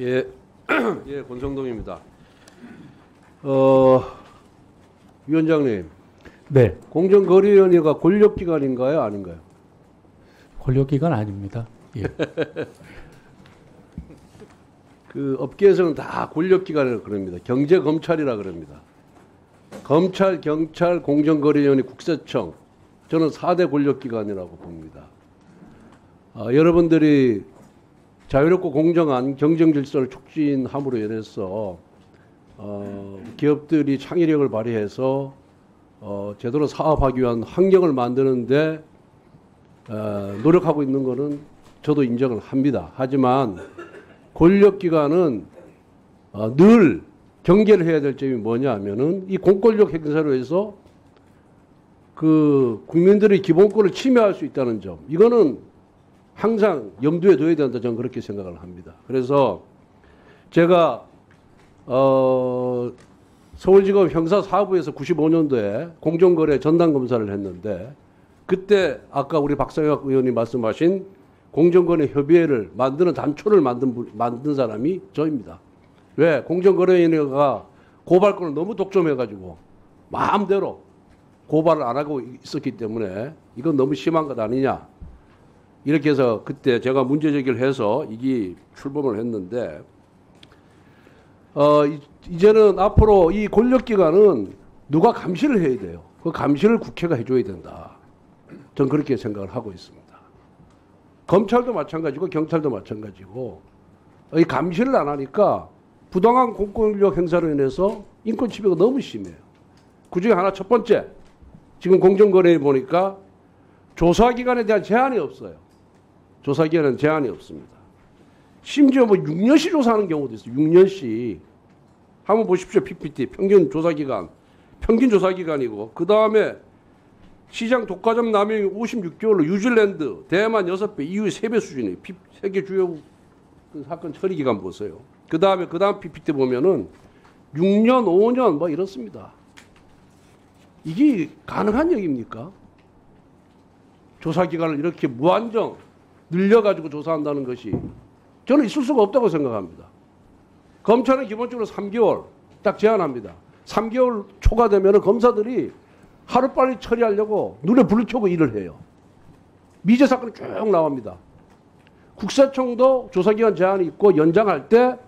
예, 예, 권성동입니다. 위원장님, 네, 공정거래위원회가 권력기관인가요, 아닌가요? 권력기관 아닙니다. 예. 그 업계에서는 다 권력기관이라고 그럽니다. 경제검찰이라 그럽니다. 검찰, 경찰, 공정거래위원회, 국세청, 저는 4대 권력기관이라고 봅니다. 여러분들이 자유롭고 공정한 경쟁질서를 촉진함으로 인해서 기업들이 창의력을 발휘해서 제대로 사업하기 위한 환경을 만드는데 노력하고 있는 것은 저도 인정을 합니다. 하지만 권력기관은 늘 경계를 해야 될 점이 뭐냐 하면은 이 공권력 행사로 해서 그 국민들의 기본권을 침해할 수 있다는 점, 이거는 항상 염두에 둬야 된다, 저는 그렇게 생각을 합니다. 그래서 제가 서울지검 형사사부에서 95년도에 공정거래 전담검사를 했는데, 그때 아까 우리 박상혁 의원이 말씀하신 공정거래 협의회를 만드는 단초를 만든 사람이 저입니다. 왜? 공정거래위원회가 고발권을 너무 독점해가지고 마음대로 고발을 안 하고 있었기 때문에 이건 너무 심한 것 아니냐, 이렇게 해서 그때 제가 문제 제기를 해서 이게 출범을 했는데, 이제는 앞으로 이 권력기관은 누가 감시를 해야 돼요. 그 감시를 국회가 해줘야 된다, 전 그렇게 생각을 하고 있습니다. 검찰도 마찬가지고 경찰도 마찬가지고, 이 감시를 안 하니까 부당한 공권력 행사로 인해서 인권 침해가 너무 심해요. 그중에 하나, 첫 번째, 지금 공정거래에 보니까 조사기관에 대한 제한이 없어요. 조사기관에는 제한이 없습니다. 심지어 뭐 6년씩 조사하는 경우도 있어요. 6년씩. 한번 보십시오. PPT 평균 조사기간, 평균 조사기간이고, 그 다음에 시장 독과점 남용이 56개월로 뉴질랜드, 대만 6배, EU 3배 수준이에요. 세계 주요 사건 처리 기간 보세요. 그 다음 PPT 보면은 6년, 5년 뭐 이렇습니다. 이게 가능한 얘기입니까? 조사기간을 이렇게 무한정 늘려가지고 조사한다는 것이 저는 있을 수가 없다고 생각합니다. 검찰은 기본적으로 3개월 딱 제한합니다. 3개월 초과되면 검사들이 하루빨리 처리하려고 눈에 불을 켜고 일을 해요. 미제 사건이 쭉 나옵니다. 국세청도 조사기간 제한이 있고, 연장할 때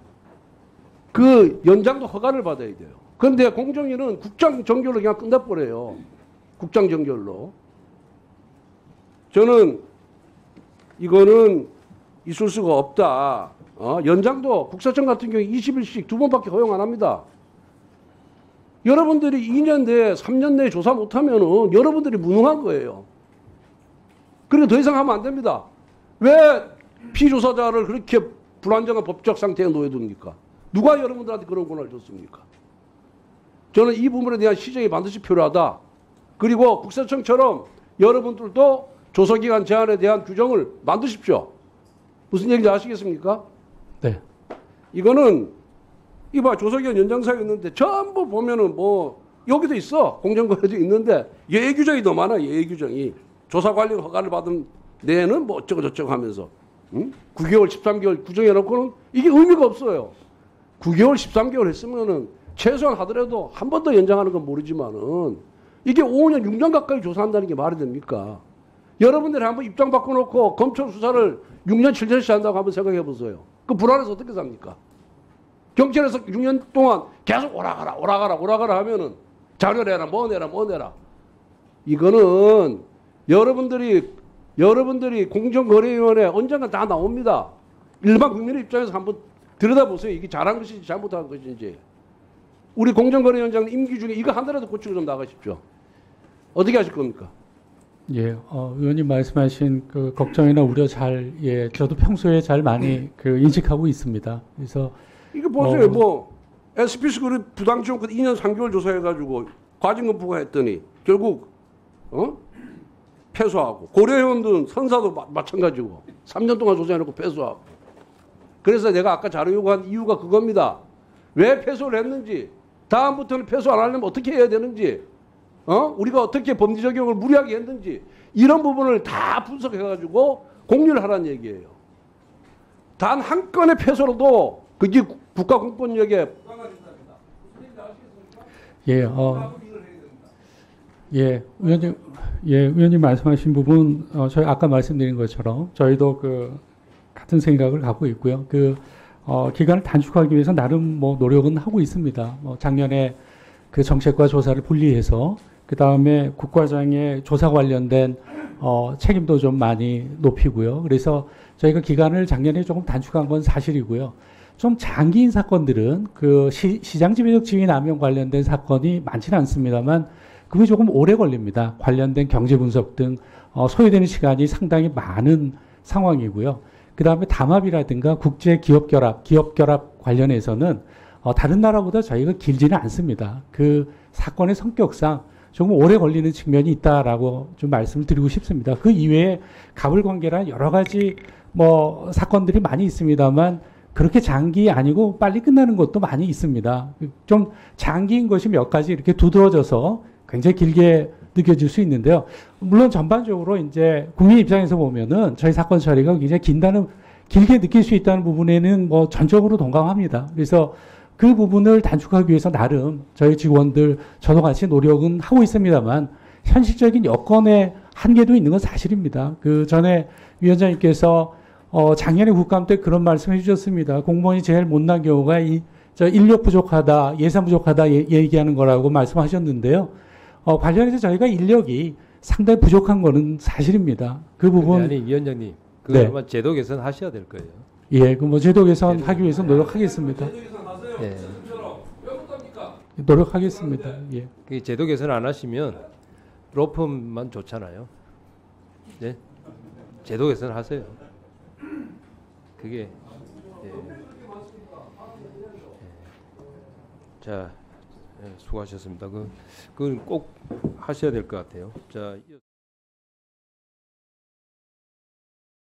그 연장도 허가를 받아야 돼요. 그런데 공정위는 국장 정결로 그냥 끝내버려요. 국장 정결로. 저는 이거는 있을 수가 없다. 연장도 국세청 같은 경우에 20일씩 2번밖에 허용 안 합니다. 여러분들이 2년 내에 3년 내에 조사 못하면은 여러분들이 무능한 거예요. 그리고 더 이상 하면 안 됩니다. 왜 피조사자를 그렇게 불안정한 법적 상태에 놓여둡니까? 누가 여러분들한테 그런 권한을 줬습니까? 저는 이 부분에 대한 시정이 반드시 필요하다. 그리고 국세청처럼 여러분들도 조사기간 제한에 대한 규정을 만드십시오. 무슨 얘기인지 아시겠습니까? 네. 이거는 이봐, 조사기간 연장사유 있는데 전부 보면은 뭐 여기도 있어, 공정거래도 있는데 예외 규정이 더 많아. 예외 규정이 조사 관련 허가를 받은 내에는 뭐 어쩌고 저쩌고 하면서 9개월 13개월 규정해놓고는 이게 의미가 없어요. 9개월 13개월 했으면은 최소한 하더라도 한 번 더 연장하는 건 모르지만은 이게 5년 6년 가까이 조사한다는 게 말이 됩니까? 여러분들이 한번 입장 바꿔놓고 검찰 수사를 6년 7년씩 한다고 한번 생각해 보세요. 그 불안해서 어떻게 삽니까? 경찰에서 6년 동안 계속 오라가라 하면은 자료 내라, 뭐 내라. 이거는 여러분들이 공정거래위원회 언젠가 다 나옵니다. 일반 국민의 입장에서 한번 들여다보세요. 이게 잘한 것인지 잘못한 것인지. 우리 공정거래위원장 임기 중에 이거 하나라도 고치고 좀 나가십시오. 어떻게 하실 겁니까? 예, 의원님 말씀하신 그 걱정이나 우려 저도 평소에 잘 많이 그 인식하고 있습니다. 그래서 이거 보세요. 뭐 SPC 그룹 부당지원권 2년 3개월 조사해가지고 과징금 부과했더니 결국 패소하고, 고려회원들 선사도 마찬가지고 3년 동안 조사해놓고 패소하고. 그래서 내가 아까 자료 요구한 이유가 그겁니다. 왜 패소를 했는지, 다음부터는 패소 안 하려면 어떻게 해야 되는지, 우리가 어떻게 법리 적용을 무리하게 했는지, 이런 부분을 다 분석해가지고 공유를 하라는 얘기예요. 단 한 건의 패소로도 그게 국가공권력에 예, 의원님, 의원님 말씀하신 부분, 저희 아까 말씀드린 것처럼 저희도 그 같은 생각을 갖고 있고요. 기간을 단축하기 위해서 나름 뭐 노력은 하고 있습니다. 작년에 그 정책과 조사를 분리해서 그 다음에 국과장의 조사 관련된 책임도 좀 많이 높이고요. 그래서 저희가 기간을 작년에 조금 단축한 건 사실이고요. 좀 장기인 사건들은 그 시장 지배적 지위 남용 관련된 사건이 많지는 않습니다만 그게 조금 오래 걸립니다. 관련된 경제 분석 등 소요되는 시간이 상당히 많은 상황이고요. 그 다음에 담합이라든가 국제 기업 결합 관련해서는 다른 나라보다 저희가 길지는 않습니다. 그 사건의 성격상 조금 오래 걸리는 측면이 있다라고 좀 말씀을 드리고 싶습니다. 그 이외에 가불관계란 여러 가지 뭐 사건들이 많이 있습니다만 그렇게 장기 아니고 빨리 끝나는 것도 많이 있습니다. 좀 장기인 것이 몇 가지 이렇게 두드러져서 굉장히 길게 느껴질 수 있는데요. 물론 전반적으로 이제 국민 입장에서 보면은 저희 사건 처리가 굉장히 길게 느낄 수 있다는 부분에는 뭐 전적으로 동감합니다. 그래서 그 부분을 단축하기 위해서 나름 저희 직원들 저도 같이 노력은 하고 있습니다만 현실적인 여건의 한계도 있는 건 사실입니다. 그 전에 위원장님께서 작년에 국감 때 그런 말씀해 주셨습니다. 공무원이 제일 못난 경우가 인력 부족하다, 예산 부족하다 얘기하는 거라고 말씀하셨는데요. 관련해서 저희가 인력이 상당히 부족한 거는 사실입니다. 그 부분. 아니 위원장님, 네. 아마 제도 개선 하셔야 될 거예요. 예, 그 뭐 제도 개선 하기 위해서 노력하겠습니다. 예. 노력하겠습니다. 예. 그 제도 개선 안 하시면 로펌만 좋잖아요. 네? 제도 개선 하세요. 그게 예. 자, 수고하셨습니다. 그건 꼭 하셔야 될 것 같아요. 자.